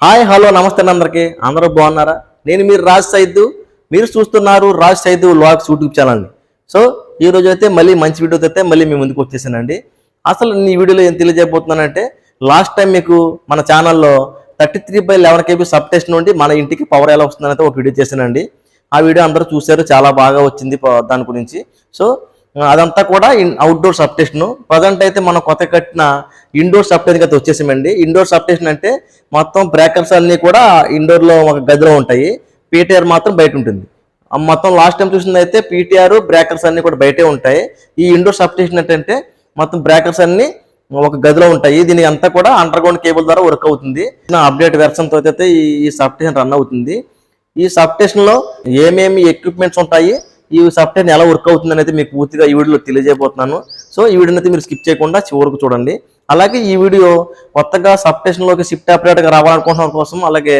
Hi hello నమస్తే అందరికి అందరూ బాగున్నారా? నేను మీరు రాజ్ సైద్, మీరు చూస్తున్నారు రాజ్ సైద్ వ్లాగ్స్ యూట్యూబ్ ఛానల్ని. సో ఈ రోజు అయితే మళ్ళీ మంచి వీడియోతో అయితే మళ్ళీ మీ ముందుకు వచ్చేసానండి. అసలు ఈ వీడియోలో ఏం తెలియజేయబోతున్నానంటే, లాస్ట్ టైం మీకు మన ఛానల్లో 33/11 KB సబ్ టెస్ట్ నుండి మన ఇంటికి పవర్ ఎలా వస్తుందనైతే ఒక వీడియో చేశానండి. ఆ వీడియో అందరూ చూశారు, చాలా బాగా వచ్చింది దాని గురించి. సో అదంతా కూడా అవుట్డోర్ సబ్ స్టేషన్. ప్రజెంట్ అయితే మనం కొత్త కట్టిన ఇండోర్ సబ్ స్టేషన్ అయితే వచ్చేసామండి. ఇండోర్ సబ్ స్టేషన్ అంటే మొత్తం బ్రేకర్స్ అన్ని కూడా ఇండోర్లో ఒక గదిలో ఉంటాయి, పీటీఆర్ మాత్రం బయట ఉంటుంది. మొత్తం లాస్ట్ టైం చూసింది అయితే పీటీఆర్ బ్రేకర్స్ అన్ని కూడా బయటే ఉంటాయి. ఈ ఇండోర్ సబ్ స్టేషన్ ఏంటంటే మొత్తం బ్రేకర్స్ అన్ని ఒక గదిలో ఉంటాయి. దీని అంతా కూడా అండర్ గ్రౌండ్ కేబుల్ ద్వారా వర్క్ అవుతుంది. అప్డేట్ వెర్షన్ తో అయితే ఈ సబ్ స్టేషన్ రన్ అవుతుంది. ఈ సబ్ స్టేషన్ లో ఏమేమి ఎక్విప్మెంట్స్ ఉంటాయి, ఈ సబ్ స్టేషన్ ఎలా వర్క్ అవుతుంది అనేది మీకు పూర్తిగా ఈ వీడియోలో తెలియజేయబోతున్నాను. సో ఈ వీడియోని అయితే మీరు స్కిప్ చేయకుండా చివరకు చూడండి. అలాగే ఈ వీడియో కొత్తగా సబ్ స్టేషన్లోకి షిఫ్ట్ ఆపరేటర్గా రావాలనుకుంటున్న కోసం, అలాగే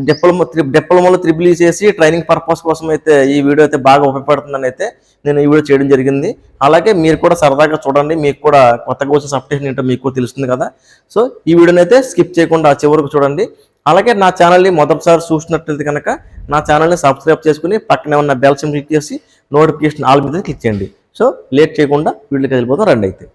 డిప్లొమాలో త్రిబుల్ చేసి ట్రైనింగ్ పర్పస్ కోసం అయితే ఈ వీడియో అయితే బాగా ఉపయోగపడుతుందని అయితే నేను ఈ వీడియో చేయడం జరిగింది. అలాగే మీరు కూడా సరదాగా చూడండి, మీకు కూడా కొత్తగా వచ్చిన సబ్ స్టేషన్ ఏంటో మీకు తెలుస్తుంది కదా. సో ఈ వీడియోని అయితే స్కిప్ చేయకుండా చివరకు చూడండి. అలాగే నా ఛానల్ని మొదటిసారి చూసినట్లయితే కనుక నా ఛానల్ని సబ్స్క్రైబ్ చేసుకుని పక్కనే ఉన్న బెల్ సింబల్ క్లిక్ చేసి నోటిఫికేషన్ ఆల్ మీద క్లిక్ చేయండి. సో లేట్ చేయకుండా వీడియోకి వెళ్ళిపోతాం రండి. అయితే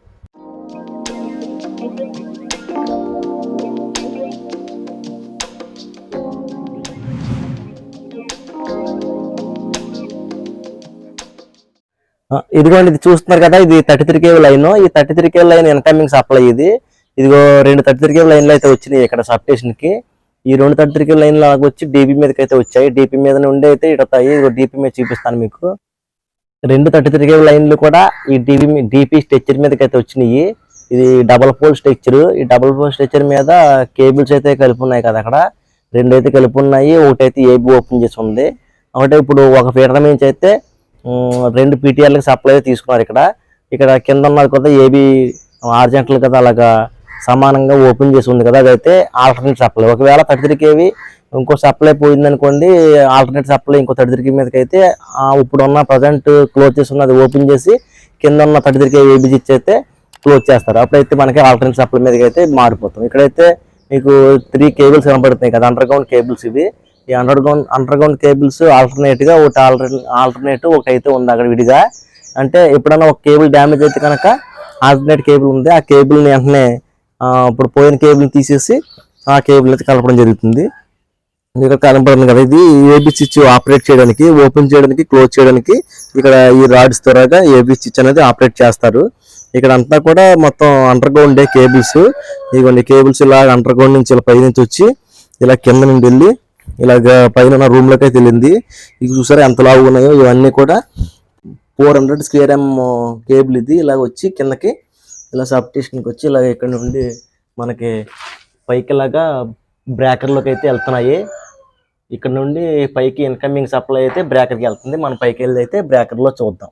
ఇదిగోండి, ఇది చూస్తున్నారు కదా, ఇది 33 KB లైన్. ఈ 33 KB లైన్ ఇన్కమింగ్ సప్లై. ఇదిగో రెండు 33 KB లైన్లు అయితే వచ్చినాయి ఇక్కడ సబ్ స్టేషన్ కి. ఈ రెండు 33 KB లైన్లు వచ్చి డీపీ మీదకి అయితే వచ్చాయి. డీపీ మీద నుండి అయితే ఇడతాయి. డీపీ మీద చూపిస్తాను మీకు. రెండు 33 KB లైన్లు కూడా ఈ డీపీ స్ట్రక్చర్ మీదకి అయితే వచ్చినాయి. ఇది డబల్ పోల్ స్ట్రక్చర్. ఈ డబల్ పోల్ స్ట్రక్చర్ మీద కేబుల్స్ అయితే కలిపి ఉన్నాయి కదా, అక్కడ రెండు అయితే కలిపి ఉన్నాయి. ఒకటైతే ఏబీ ఓపెన్ చేసి ఉంది. ఒకటే ఇప్పుడు ఒక ఫీడర్ నుంచి అయితే రెండు పీటీఆర్లకు సప్లై తీసుకున్నారు. ఇక్కడ కింద ఉన్నది కదా ఏబీ ఆర్జెంటల్ కదా, అలాగా సమానంగా ఓపెన్ చేసి ఉంది కదా, అదైతే ఆల్టర్నేట్ సప్లై. ఒకవేళ 33 KB ఇంకో సప్లై పోయిందనుకోండి, ఆల్టర్నేట్ సప్లై ఇంకో 33 KB మీదకి అయితే ఇప్పుడు ఉన్న ప్రజెంట్ క్లోజ్ చేసి ఉన్నది ఓపెన్ చేసి కింద ఉన్న 33 KB ఏబీ ఇచ్చి అయితే క్లోజ్ చేస్తారు. అప్పుడైతే మనకి ఆల్టర్నేట్ సప్లై మీదకి అయితే మారిపోతాం. ఇక్కడైతే మీకు 3 కేబుల్స్ కనపడుతున్నాయి కదా, అండర్ గ్రౌండ్ కేబుల్స్. ఇవి ఈ అండర్ గ్రౌండ్ కేబుల్స్ ఆల్టర్నేట్ గా ఒకటి ఆల్టర్నేట్ ఒకటి అయితే ఉంది అక్కడ విడిగా. అంటే ఎప్పుడైనా ఒక కేబుల్ డ్యామేజ్ అయితే కనుక ఆల్టర్నేట్ కేబుల్ ఉంది, ఆ కేబుల్ని వెంటనే ఇప్పుడు పోయిన కేబుల్ని తీసేసి ఆ కేబుల్ అయితే కలపడం జరుగుతుంది. ఇక్కడ కనపడుతుంది కదా, ఇది ఏబీ స్విచ్ ఆపరేట్ చేయడానికి, ఓపెన్ చేయడానికి, క్లోజ్ చేయడానికి ఇక్కడ ఈ రాడ్స్ ద్వారా ఏబీ స్విచ్ అనేది ఆపరేట్ చేస్తారు. ఇక్కడ అంతా కూడా మొత్తం అండర్ గ్రౌండ్ కేబుల్స్. ఇవన్నీ కేబుల్స్ ఇలా అండర్ గ్రౌండ్ నుంచి ఇలా పై నుంచి వచ్చి ఇలా కింద నుండి వెళ్ళి ఇలాగ పైన రూమ్ లోకి అయితే వెళ్ళింది. ఇవి చూసారా ఎంత లావు ఉన్నాయో. ఇవన్నీ కూడా 400 స్క్వేర్ ఎం కేబుల్. ఇది ఇలాగ వచ్చి కిందకి ఇలా సబ్ స్టేషన్కి వచ్చి ఇలాగ ఇక్కడ నుండి మనకి పైకి ఇలాగా బ్రేకర్లోకి అయితే వెళ్తున్నాయి. ఇక్కడ నుండి పైకి ఇన్కమింగ్ సప్లై అయితే బ్రేకర్కి వెళ్తుంది. మనం పైకి వెళ్ళి అయితే బ్రేకర్లో చూద్దాం.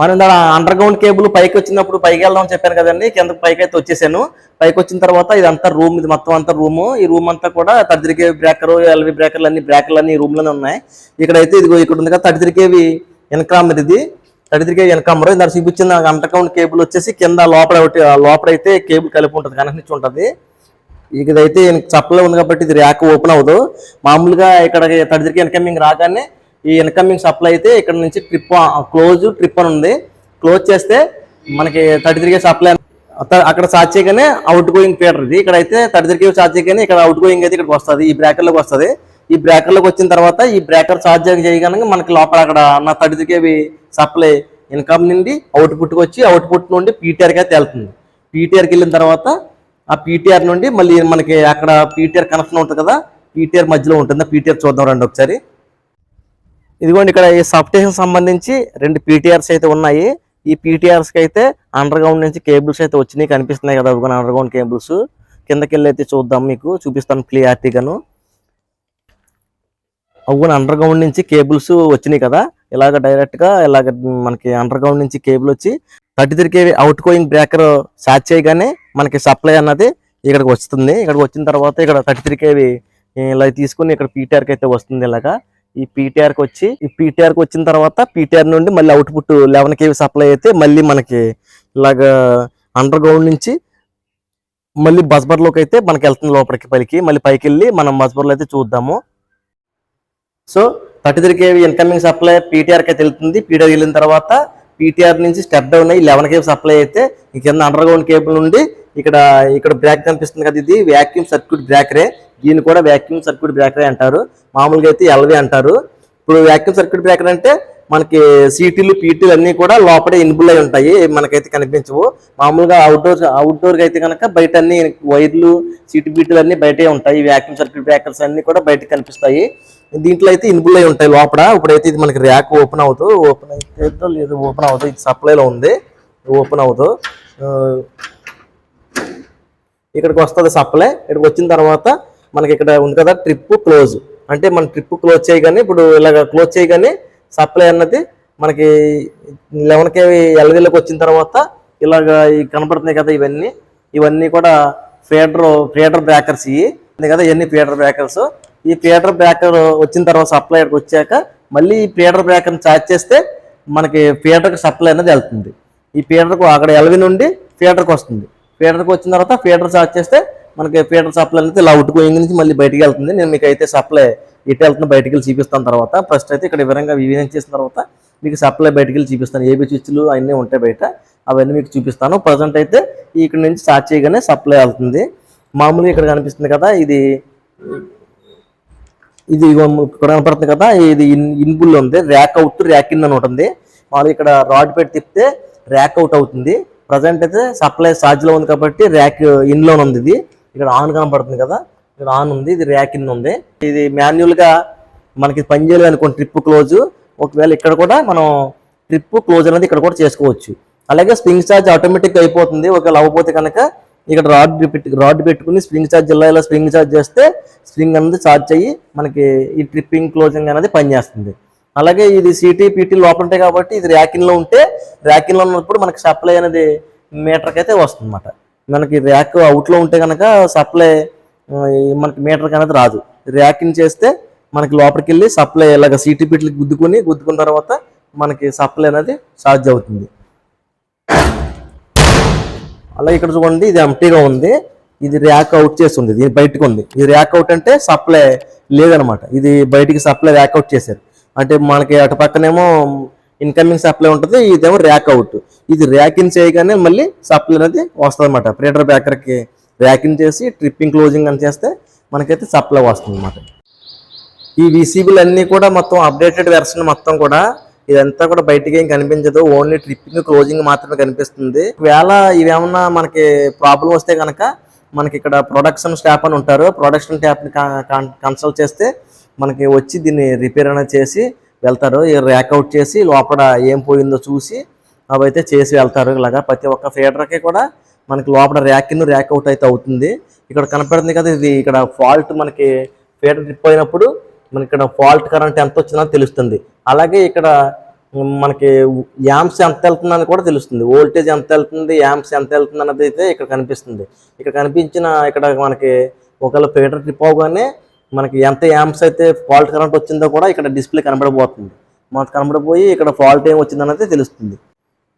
మనం అండర్ గ్రౌండ్ కేబుల్ పైకి వచ్చినప్పుడు పైకి వెళ్దాం చెప్పాను కదండి, కింద పైకి అయితే వచ్చేసాను. పైకి వచ్చిన తర్వాత ఇదంతా రూమ్, ఇది మొత్తం అంతా రూము. ఈ రూమ్ అంతా కూడా 33 KB బ్రేకర్, ఎల్వి బ్రేకర్లు అన్ని ఈ రూమ్ లోనే ఉన్నాయి. ఇక్కడైతే ఇదిగో ఇక్కడ ఉంది కదా 33 KB ఇన్కామర్. ఇది 33 KB ఇన్కామర్. దాని చూపించిన అండర్ గ్రౌండ్ కేబుల్ వచ్చేసి కింద లోపలైతే కేబుల్ కలిపి ఉంటుంది, కనెక్షన్ ఉంటుంది. ఇదైతే సప్లై ఉంది కాబట్టి ఇది ర్యాక్ ఓపెన్ అవ్వదు. మామూలుగా ఇక్కడ 33 KB ఇన్కమింగ్ రాగానే ఈ ఇన్కమింగ్ సప్లై అయితే ఇక్కడ నుంచి ట్రిప్ అని ఉంది. క్లోజ్ చేస్తే మనకి 33 KB సప్లై అక్కడ చార్జ్ చేయగానే అవుట్ గోయింగ్ ఫీడర్. ఇది ఇక్కడైతే 33 KB చార్జ్ చేయగానే ఇక్కడ అవుట్ గోయింగ్ అయితే ఇక్కడికి వస్తుంది, ఈ బ్రేకర్లోకి వస్తుంది. ఈ బ్రేకర్లోకి వచ్చిన తర్వాత ఈ బ్రేకర్ చార్జ్ చేయగానే మనకి లోపల అక్కడ ఉన్న 33 KB సప్లై ఇన్కమ్ నుండి అవుట్పుట్కి వచ్చి అవుట్పుట్ నుండి పీటీఆర్కి అయితే వెళ్తుంది. పీటీఆర్కి వెళ్ళిన తర్వాత ఆ పీటీఆర్ నుండి మళ్ళీ మనకి అక్కడ పీటీఆర్ కనెక్షన్ ఉంటుంది కదా, పీటీఆర్ మధ్యలో ఉంటుంది. పీటీఆర్ చూద్దాం రండి ఒకసారి. ఇదిగోండి, ఇక్కడ ఈ సబ్ స్టేషన్ సంబంధించి రెండు పీటీఆర్స్ అయితే ఉన్నాయి. ఈ పీటీఆర్స్కి అయితే అండర్ గ్రౌండ్ నుంచి కేబుల్స్ అయితే వచ్చినాయి, కనిపిస్తున్నాయి కదా అండర్ గ్రౌండ్ కేబుల్స్. కిందకి వెళ్ళి అయితే చూద్దాం, మీకు చూపిస్తాను క్లియారిటీగాను. అవును, అండర్ గ్రౌండ్ నుంచి కేబుల్స్ వచ్చినాయి కదా, ఇలాగ డైరెక్ట్గా ఇలాగ మనకి అండర్ గ్రౌండ్ నుంచి కేబుల్ వచ్చి 33 KB out going breaker charge చేయగానే మనకి సప్లై అన్నది ఇక్కడికి వస్తుంది. ఇక్కడికి వచ్చిన తర్వాత ఇక్కడ 33 KB ఇలా తీసుకుని ఇక్కడ పీటీఆర్కి అయితే వస్తుంది. ఇలాగా ఈ పీటీఆర్కి వచ్చిన తర్వాత పీటీఆర్ నుండి మళ్ళీ అవుట్పుట్ 11 KB సప్లై అయితే మళ్ళీ మనకి ఇలాగా అండర్ గ్రౌండ్ నుంచి మళ్ళీ బస్బర్లోకి అయితే మనకి వెళ్తుంది లోపలికి పైకి, మళ్ళీ పైకి వెళ్ళి మనం బస్బర్లో అయితే చూద్దాము. సో 33 kV ఇన్కమింగ్ సప్లై పీటీఆర్కి అయితే వెళ్తుంది. పీటీఆర్ వెళ్ళిన తర్వాత పీటీఆర్ నుంచి స్టెప్ డౌన్ అయ్యి 11 kV సప్లై అయితే ఈ కింద అండర్ గ్రౌండ్ కేబుల్ నుండి ఇక్కడ బ్రేక్ కనిపిస్తుంది కదా, ఇది వ్యాక్యూమ్ సర్క్యూట్ బ్రేకరే. దీన్ని కూడా వ్యాక్యూమ్ సర్క్యూట్ బ్రేకరే అంటారు. మామూలుగా అయితే ఎల్వి అంటారు. ఇప్పుడు వ్యాక్యూమ్ సర్క్యూట్ బ్రేకర్ అంటే మనకి సీటీలు పీటీలు అన్నీ కూడా లోపలే ఇన్బుల్ అయి ఉంటాయి, మనకైతే కనిపించవు. మామూలుగా అవుట్డోర్కి అయితే కనుక బయట అన్ని వైర్లు సీటీ పీటీలు అన్ని బయటే ఉంటాయి. వ్యాక్యూమ్ సర్క్యూట్ బ్రేకర్స్ అన్ని కూడా బయటకు కనిపిస్తాయి. దీంట్లో అయితే ఇన్బుల్ అయి ఉంటాయి లోపల. ఇప్పుడైతే ఇది మనకి ర్యాక్ ఓపెన్ అయితే లేదు, ఓపెన్ అవుతుంది. ఇది సప్లైలో ఉంది, ఓపెన్ అవుతూ ఇక్కడికి వస్తుంది సప్లై. ఇక్కడికి వచ్చిన తర్వాత మనకి ఇక్కడ ఉంది కదా ట్రిప్ క్లోజ్, అంటే మన ట్రిప్ క్లోజ్ చేయగానే, ఇప్పుడు ఇలాగ క్లోజ్ చేయగానే సప్లై అన్నది మనకి 11 kV ఎల్వీలోకి వచ్చిన తర్వాత ఇలాగ కనపడుతున్నాయి కదా, ఇవన్నీ కూడా ఫీడర్ బ్రేకర్స్. ఇవి కదా ఇవన్నీ ఫీడర్ బ్రేకర్స్. ఈ ఫీడర్ బ్రేకర్ వచ్చిన తర్వాత సప్లై వచ్చాక మళ్ళీ ఈ ఫీడర్ బ్రేకర్ని ఛార్జ్ చేస్తే మనకి ఫీడర్కి సప్లై అనేది వెళ్తుంది. ఈ ఫీడర్కు అక్కడ ఎల్వి నుండి ఫీడర్కి వస్తుంది. ఫీడర్కి వచ్చిన తర్వాత ఫీడర్ ఛార్జ్ చేస్తే మనకి ఫీడర్ సప్లై అనేది ఇలా అవుట్ గోయింగ్ నుంచి మళ్ళీ బయటికి వెళ్తుంది. నేను మీకు అయితే సప్లై ఇటు వెళ్తుంది బయటికి వెళ్ళి చూపిస్తాను. తర్వాత ఫస్ట్ అయితే ఇక్కడ వివరంగా వివరణ చేసిన తర్వాత మీకు సప్లై బయటికి వెళ్ళి చూపిస్తాను. ఏబీ స్విచ్లు అన్నీ ఉంటాయి బయట, అవన్నీ మీకు చూపిస్తాను. ప్రజెంట్ అయితే ఇక్కడ నుంచి స్టార్ట్ చేయగానే సప్లై వెళ్తుంది. మామూలుగా ఇక్కడ కనిపిస్తుంది కదా, ఇది ఇక్కడ కనపడుతుంది కదా, ఇది ఇన్బుల్ ఉంది. ర్యాక్ అవుట్ ర్యాక్ ఇన్ అని ఉంటుంది. మామూలుగా ఇక్కడ రాడ్ పెట్టి తిప్పితే ర్యాక్ అవుట్ అవుతుంది. ప్రజెంట్ అయితే సప్లై ఛార్జ్లో ఉంది కాబట్టి ర్యాక్ ఇన్లో ఉంది. ఇది ఇక్కడ ఆన్ కనపడుతుంది కదా, ఇక్కడ ఆన్ ఉంది, ఇది ర్యాక్ ఇన్ ఉంది. ఇది మాన్యువల్గా మనకి పని చేయలేదు అనుకోండి ట్రిప్ క్లోజ్. ఒకవేళ ఇక్కడ కూడా మనం ట్రిప్ క్లోజ్ అనేది ఇక్కడ కూడా చేసుకోవచ్చు. అలాగే స్ప్రింగ్ ఛార్జ్ ఆటోమేటిక్గా అయిపోతుంది. ఒకవేళ అవ్వకపోతే కనుక ఇక్కడ రాడ్ పెట్టుకుని స్ప్రింగ్ ఛార్జ్ ఇలా స్ప్రింగ్ ఛార్జ్ చేస్తే స్ప్రింగ్ అనేది ఛార్జ్ అయ్యి మనకి ఈ ట్రిప్పింగ్ క్లోజింగ్ అనేది పనిచేస్తుంది. అలాగే ఇది సిటీ పీటీ లోపల ఉంటాయి కాబట్టి ఇది ర్యాకిన్లో ఉంటే, ర్యాకిన్లో ఉన్నప్పుడు మనకి సప్లై అనేది మీటర్కి అయితే వస్తుంది అన్నమాట. మనకి ర్యాక్ అవుట్లో ఉంటే కనుక సప్లై మనకి మీటర్కి అనేది రాదు. ర్యాకిన్ చేస్తే మనకి లోపలికి వెళ్ళి సప్లై ఇలాగ సిటీ పీటీలకు గుద్దుకున్న తర్వాత మనకి సప్లై అనేది ఛార్జ్ అవుతుంది. అలా ఇక్కడ చూడండి, ఇది ఎంటీగా ఉంది, ఇది ర్యాక్ అవుట్ చేస్తుంది, ఇది బయటకు ఉంది. ఇది ర్యాక్ అవుట్ అంటే సప్లై లేదనమాట. ఇది బయటికి సప్లై ర్యాక్ అవుట్ చేశారు అంటే మనకి అటు పక్కనేమో ఇన్కమింగ్ సప్లై ఉంటుంది, ఇదేమో ర్యాక్ అవుట్. ఇది ర్యాక్ ఇన్ చేయగానే మళ్ళీ సప్లై అనేది వస్తుంది అనమాట. ఫీడర్ బ్రేకర్కి ర్యాక్ ఇన్ చేసి ట్రిప్పింగ్ క్లోజింగ్ అని చేస్తే మనకైతే సప్లై వస్తుంది అనమాట. ఈ విసిబుల్ అన్నీ కూడా మొత్తం అప్డేటెడ్ వెర్షన్ మొత్తం కూడా ఇదంతా కూడా బయటకి ఏం కనిపించదు, ఓన్లీ ట్రిప్పింగ్ క్లోజింగ్ మాత్రమే కనిపిస్తుంది. ఒకవేళ ఇవేమన్నా మనకి ప్రాబ్లం వస్తే కనుక మనకి ఇక్కడ ప్రొడక్షన్ స్టాఫ్ అని ఉంటారు. ప్రొడక్షన్ స్టాఫ్ని కన్సల్ట్ చేస్తే మనకి వచ్చి దీన్ని రిపేర్ అనేది చేసి వెళ్తారు. ర్యాక్ అవుట్ చేసి లోపల ఏం పోయిందో చూసి అవైతే చేసి వెళ్తారు. ఇలాగా ప్రతి ఒక్క ఫీడర్కి కూడా మనకి లోపల ర్యాక్ ఇన్ ర్యాక్ అవుట్ అయితే అవుతుంది. ఇక్కడ కనపడుతుంది కదా, ఇది ఇక్కడ ఫాల్ట్ మనకి ఫీడర్ ట్రిప్ అయినప్పుడు మనకి ఇక్కడ ఫాల్ట్ కరెంట్ ఎంత వచ్చిందో తెలుస్తుంది. అలాగే ఇక్కడ మనకి యాంప్స్ ఎంత వెళ్తుందని కూడా తెలుస్తుంది. వోల్టేజ్ ఎంత వెళ్తుంది, యాంప్స్ ఎంత వెళ్తుంది అన్నది అయితే ఇక్కడ కనిపిస్తుంది. ఇక్కడ మనకి ఒకవేళ ఫీడర్ ట్రిప్ అవగానే మనకి ఎంత యాంప్స్ అయితే ఫాల్ట్ కరెంట్ వచ్చిందో కూడా ఇక్కడ డిస్ప్లే కనబడిపోతుంది. మనకు కనబడిపోయి ఇక్కడ ఫాల్ట్ ఏం వచ్చిందన్నది తెలుస్తుంది.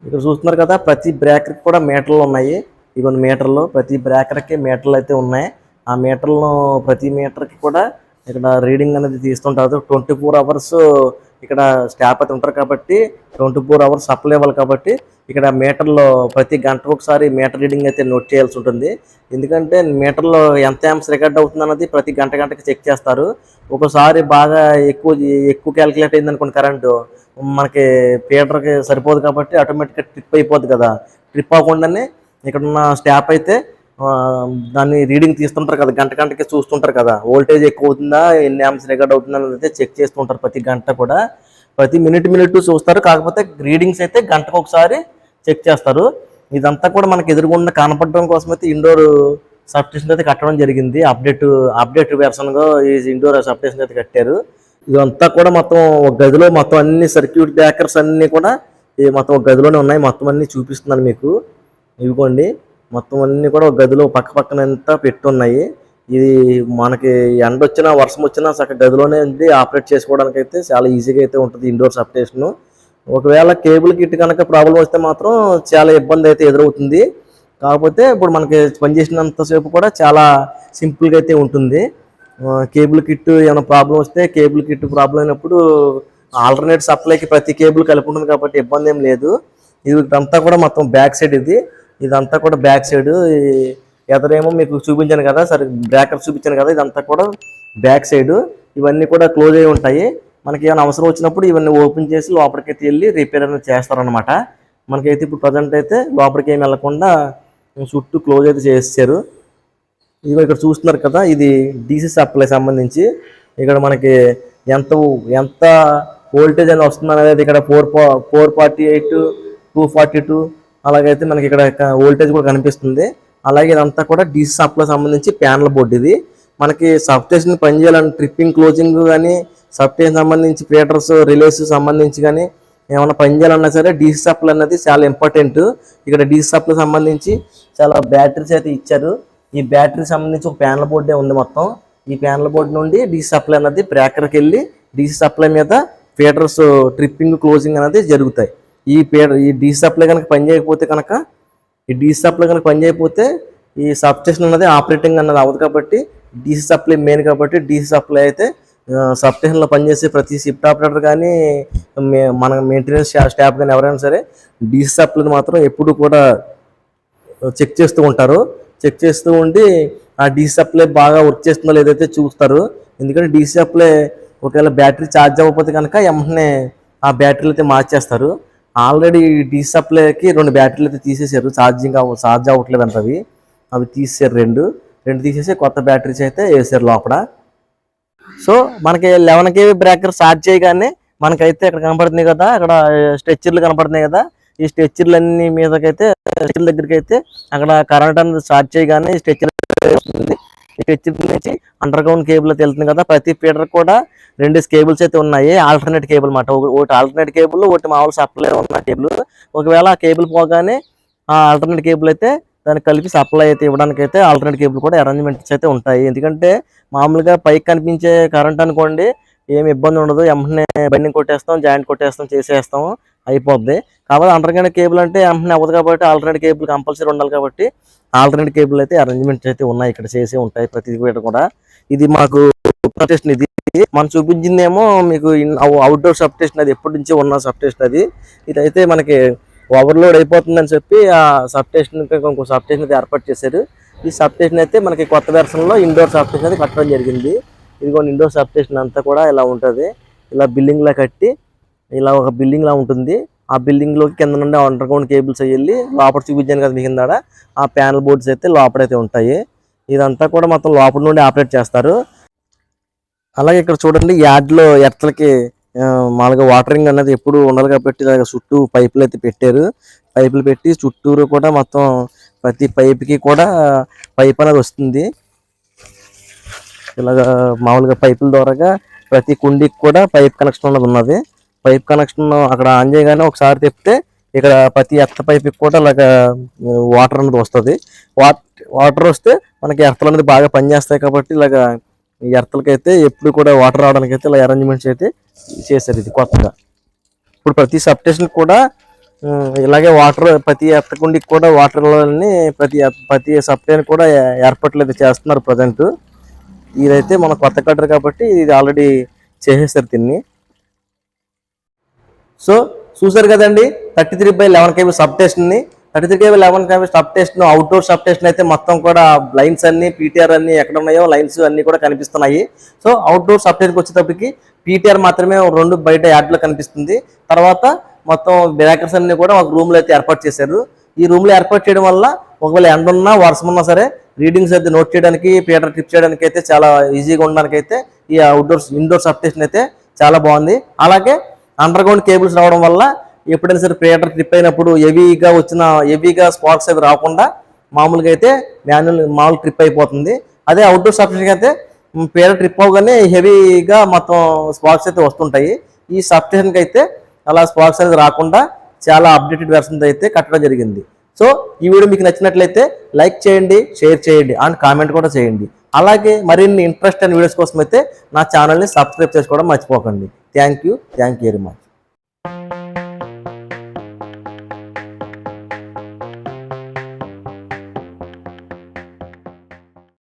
ఇక్కడ చూస్తున్నారు కదా, ప్రతి బ్రేకర్కి కూడా మీటర్లు ఉన్నాయి. ఇవన్నీ మీటర్లు, ప్రతి బ్రేకర్కి మీటర్లు అయితే ఉన్నాయి. ఆ మీటర్లను ప్రతి మీటర్కి కూడా ఇక్కడ రీడింగ్ అనేది తీస్తుంటారు. 24 అవర్స్ ఇక్కడ స్టాఫ్ అయితే ఉంటారు కాబట్టి 24 అవర్స్ సప్లై ఇవ్వాలి కాబట్టి ఇక్కడ మీటర్లో ప్రతి గంటకు ఒకసారి మీటర్ రీడింగ్ అయితే నోట్ చేయాల్సి ఉంటుంది. ఎందుకంటే మీటర్లో ఎంత యాంప్స్ రికార్డ్ అవుతుంది అన్నది ప్రతి గంటకి చెక్ చేస్తారు. ఒకసారి బాగా ఎక్కువ క్యాలిక్యులేట్ అయింది అనుకోండి కరెంటు, మనకి ఫీడర్కి సరిపోదు కాబట్టి ఆటోమేటిక్గా ట్రిప్ అయిపోద్ది కదా. ట్రిప్ అవ్వకుండానే ఇక్కడ ఉన్న స్టాఫ్ అయితే దాన్ని రీడింగ్ తీస్తుంటారు కదా, గంటకి చూస్తుంటారు కదా, వోల్టేజ్ ఎక్కువ అవుతుందా, ఎన్ని యాంప్స్ రికార్డ్ అవుతుందా అనేది అయితే చెక్ చేస్తుంటారు. ప్రతి గంట కూడా ప్రతి మినిట్ చూస్తారు. కాకపోతే రీడింగ్స్ అయితే గంటకు ఒకసారి చెక్ చేస్తారు. ఇదంతా కూడా మనకి ఎదురుగుండా కనపడడం కోసం అయితే ఇండోర్ సబ్స్టేషన్ అయితే కట్టడం జరిగింది. అప్డేట్ వెర్షన్గా ఈ ఇండోర్ సబ్స్టేషన్ అయితే కట్టారు. ఇదంతా కూడా మొత్తం ఒక గదిలో మొత్తం అన్ని సర్క్యూట్ బ్రేకర్స్ అన్నీ కూడా మొత్తం ఒక గదిలోనే ఉన్నాయి. మొత్తం అన్ని చూపిస్తున్నాను మీకు. ఇవిగోండి మొత్తం అన్నీ కూడా ఒక గదిలో పక్కన అంతా పెట్టున్నాయి. ఇది మనకి ఎండ వచ్చినా వర్షం వచ్చినా చక్కగా గదిలోనే ఆపరేట్ చేసుకోవడానికి అయితే చాలా ఈజీగా అయితే ఉంటుంది ఇండోర్ సబ్స్టేషన్. ఒకవేళ కేబుల్ కిట్ కనుక ప్రాబ్లం వస్తే మాత్రం చాలా ఇబ్బంది అయితే ఎదురవుతుంది. కాకపోతే ఇప్పుడు మనకి పనిచేసినంతసేపు కూడా చాలా సింపుల్గా అయితే ఉంటుంది. కేబుల్ కిట్ ఏమైనా ప్రాబ్లం వస్తే కేబుల్ కిట్ ప్రాబ్లం అయినప్పుడు ఆల్టర్నేట్ సప్లైకి ప్రతి కేబుల్ కలిపి ఉంటుంది కాబట్టి ఇబ్బంది ఏం లేదు. ఇదంతా కూడా మొత్తం బ్యాక్ సైడ్ ఇదంతా కూడా బ్యాక్ సైడ్. ఎదరేమో మీకు చూపించాను కదా, సరే బ్రేకర్ చూపించాను కదా, ఇదంతా కూడా బ్యాక్ సైడ్. ఇవన్నీ కూడా క్లోజ్ అయి ఉంటాయి. మనకి ఏమైనా అవసరం వచ్చినప్పుడు ఇవన్నీ ఓపెన్ చేసి లోపలికైతే వెళ్ళి రిపేర్ అనేది చేస్తారనమాట. మనకైతే ఇప్పుడు ప్రజెంట్ అయితే లోపలికి ఏమి వెళ్ళకుండా చుట్టూ క్లోజ్ అయితే చేసేసారు. ఇదిగో ఇక్కడ చూస్తున్నారు కదా, ఇది డీసీ సప్లై సంబంధించి. ఇక్కడ మనకి ఎంత ఎంత వోల్టేజ్ అని వస్తుంది అనేది ఇక్కడ 448, 242 అలాగైతే మనకి ఇక్కడ వోల్టేజ్ కూడా కనిపిస్తుంది. అలాగే ఇదంతా కూడా డీసీ సప్లై సంబంధించి ప్యానల్ బోర్డు. ఇది మనకి సబ్స్టేషన్ పనిచేయాలని ట్రిప్పింగ్ క్లోజింగ్ కానీ, సబ్స్టేషన్ సంబంధించి ఫీడర్స్ రిలేస్ సంబంధించి కానీ ఏమైనా పనిచేయాలన్నా సరే డీసీ సప్లై అనేది చాలా ఇంపార్టెంట్. ఇక్కడ డీసీ సప్లై సంబంధించి చాలా బ్యాటరీస్ అయితే ఇచ్చారు. ఈ బ్యాటరీ సంబంధించి ఒక ప్యానల్ బోర్డే ఉంది మొత్తం. ఈ ప్యానల్ బోర్డు నుండి డీసీ సప్లై అనేది బ్రేకర్కి వెళ్ళి డీసీ సప్లై మీద ఫీడర్స్ ట్రిప్పింగ్ క్లోజింగ్ అనేది జరుగుతాయి. ఈ డీసీ సప్లై కనుక పనిచేయకపోతే కనుక ఈ సబ్స్టేషన్ అన్నది ఆపరేటింగ్ అన్నది అవ్వదు. కాబట్టి డీసీ సప్లై మెయిన్ కాబట్టి డీసీ సప్లై అయితే సబ్స్టేషన్లో పనిచేసే ప్రతి షిఫ్ట్ ఆపరేటర్ కానీ మన మెయింటెనెన్స్ స్టాఫ్ కానీ ఎవరైనా సరే డీసీ సప్లైని మాత్రం ఎప్పుడు కూడా చెక్ చేస్తూ ఉంటారు. చెక్ చేస్తూ ఉండి ఆ డీసీ సప్లై బాగా వర్క్ చేస్తుందో లేదైతే చూస్తారు. ఎందుకంటే డీసీ సప్లై ఒకవేళ బ్యాటరీ ఛార్జ్ అవ్వకపోతే కనుక వెంటనే ఆ బ్యాటరీలు అయితే మార్చేస్తారు. ఆల్రెడీ డీసీ సప్లైకి 2 బ్యాటరీలు అయితే తీసేసారు. ఛార్జ్ అవ్వట్లేదు అంట. అవి తీసేసారు. రెండు తీసేసి కొత్త బ్యాటరీస్ అయితే వేసారు లోపల. సో మనకి 11 kV బ్రేకర్ స్టార్ట్ చేయగానే మనకైతే ఇక్కడ కనపడుతుంది కదా, అక్కడ స్ట్రెచ్చర్లు కనపడుతున్నాయి కదా. ఈ స్ట్రెచ్చర్లన్నీ మీదకైతే స్ట్రెచ్చర్ దగ్గరికి అయితే అక్కడ కరెంట్ అనేది స్టార్ట్ చేయగానే స్ట్రెచ్చర్ వస్తుంది. ఈ స్ట్రెచ్చర్ నుంచి అండర్ గ్రౌండ్ కేబుల్ అయితే వెళ్తుంది కదా. ప్రతి ఫీడర్ కూడా 2 కేబుల్స్ అయితే ఉన్నాయి. ఆల్టర్నేట్ కేబుల్ అన్నమాట. ఒకటి ఆల్టర్నేట్ కేబుల్, ఒకటి మామూలు సప్లై ఉన్న కేబుల్. ఒకవేళ ఆ కేబుల్ పోగానే ఆ ఆల్టర్నేట్ కేబుల్ అయితే దానికి కలిపి సప్లై అయితే ఇవ్వడానికి అయితే ఆల్టర్నేట్ కేబుల్ కూడా అరేంజ్మెంట్స్ అయితే ఉంటాయి. ఎందుకంటే మామూలుగా పైకి కనిపించే కరెంట్ అనుకోండి ఏమి ఇబ్బంది ఉండదు. వెంటనే బైండింగ్ కొట్టేస్తాం, జాయింట్ కొట్టేస్తాం, చేసేస్తాం, అయిపోద్ది. కాబట్టి అండర్ గ్రౌండ్ కేబుల్ అంటే వెంటనే అవ్వదు కాబట్టి ఆల్టర్నేట్ కేబుల్ కంపల్సరీ ఉండాలి. కాబట్టి ఆల్టర్నేట్ కేబుల్ అయితే అరేంజ్మెంట్స్ అయితే ఉన్నాయి, ఇక్కడ చేసి ఉంటాయి ప్రతి కూడా. ఇది మాకు సబ్స్టేషన్. ఇది మనం చూపించిందేమో మీకు అవుట్డోర్ సబ్స్టేషన్, అది ఎప్పటి నుంచో ఉన్న సబ్స్టేషన్. ఇదైతే మనకి ఓవర్లోడ్ అయిపోతుందని చెప్పి ఆ సబ్స్టేషన్ ఇంకో సబ్స్టేషన్ అయితే ఏర్పాటు చేశారు. ఈ సబ్స్టేషన్ అయితే మనకి కొత్త వెర్షన్లో ఇండోర్ సబ్స్టేషన్ అయితే కట్టడం జరిగింది. ఇదిగో ఇండోర్ సబ్స్టేషన్ అంతా కూడా ఇలా ఉంటుంది. ఇలా బిల్డింగ్లా కట్టి ఇలా ఒక బిల్డింగ్లా ఉంటుంది. ఆ బిల్డింగ్లోకి కింద నుండి అండర్ గ్రౌండ్ కేబుల్స్ వెళ్ళి లోపల చూపించాను కదా మీకు కింద, ఆ ప్యానల్ బోర్డ్స్ అయితే లోపలైతే ఉంటాయి. ఇదంతా కూడా మొత్తం లోపల నుండి ఆపరేట్ చేస్తారు. అలాగే ఇక్కడ చూడండి, యార్డ్లో ఎర్తలకి మామూలుగా వాటరింగ్ అనేది ఎప్పుడు ఉండాలి కాబట్టి ఇలాగ చుట్టూ పైపులు అయితే పెట్టారు. పైపులు పెట్టి చుట్టూరు కూడా మొత్తం ప్రతి పైప్కి కూడా పైప్ అనేది వస్తుంది. ఇలాగా మామూలుగా పైపుల ద్వారాగా ప్రతి కుండీకి కూడా పైప్ కనెక్షన్ అనేది ఉన్నది. పైప్ కనెక్షన్ అక్కడ ఆన్ చేయగానే ఒకసారి తిప్పితే ఇక్కడ ప్రతి ఎర్త పైప్కి కూడా ఇలాగా వాటర్ అనేది వస్తుంది. వాటర్ వస్తే మనకి ఎర్తలు అనేది బాగా పనిచేస్తాయి కాబట్టి ఇలాగా ఈ ఎర్తలకైతే ఎప్పుడు కూడా వాటర్ రావడానికి అయితే ఇలా అరేంజ్మెంట్స్ అయితే చేశారు. ఇది కొత్తగా ఇప్పుడు ప్రతి సబ్స్టేషన్ కూడా ఇలాగే వాటర్ ప్రతి ఎత్తకుండికి కూడా వాటర్ ప్రతి సప్లైని కూడా ఏర్పాట్లు అయితే చేస్తున్నారు ప్రజెంట్. ఇదైతే మన కొత్త కట్టర్ కాబట్టి ఇది ఆల్రెడీ చేసేసారు దీన్ని. సో చూసారు కదండి 33/11 kV సబ్స్టేషన్ని. 33/11 kV substation outdoor substation అయితే మొత్తం కూడా లైన్స్ అన్ని పీటీఆర్ అన్ని ఎక్కడ ఉన్నాయో లైన్స్ అన్ని కూడా కనిపిస్తున్నాయి. సో అవుట్డోర్ సబ్స్టేషన్కి వచ్చేటప్పటికి పీటీఆర్ మాత్రమే 2 బయట యార్డ్లో కనిపిస్తుంది. తర్వాత మొత్తం బ్రేకర్స్ అన్ని కూడా ఒక రూమ్లో అయితే ఏర్పాటు చేశారు. ఈ రూమ్లో ఏర్పాటు చేయడం వల్ల ఒకవేళ ఎండ ఉన్నా వర్షం ఉన్నా సరే రీడింగ్స్ అయితే నోట్ చేయడానికి, పీటర్ ట్రిప్ చేయడానికి అయితే చాలా ఈజీగా ఉండడానికి అయితే ఈ ఇండోర్ సబ్స్టేషన్ అయితే చాలా బాగుంది. అలాగే అండర్ గ్రౌండ్ కేబుల్స్ రావడం వల్ల ఎప్పుడైనా సరే పీటర్ ట్రిప్ అయినప్పుడు హెవీగా స్పార్క్స్ అవి రాకుండా మామూలుగా అయితే మామూలు ట్రిప్ అయిపోతుంది. అదే అవుట్డోర్ సబ్స్టేషన్ అయితే పీటర్ ట్రిప్ అవగానే హెవీగా మొత్తం స్పార్క్స్ అయితే వస్తుంటాయి. ఈ సబ్స్టేషన్కి అయితే అలా స్పార్క్స్ అనేది రాకుండా చాలా అప్డేటెడ్ వెర్షన్స్ అయితే కట్టడం జరిగింది. సో ఈ వీడియో మీకు నచ్చినట్లయితే లైక్ చేయండి, షేర్ చేయండి అండ్ కామెంట్ కూడా చేయండి. అలాగే మరిన్ని ఇంట్రెస్ట్ అయిన వీడియోస్ కోసం అయితే నా ఛానల్ని సబ్స్క్రైబ్ చేసుకోవడం మర్చిపోకండి. Thank you very much.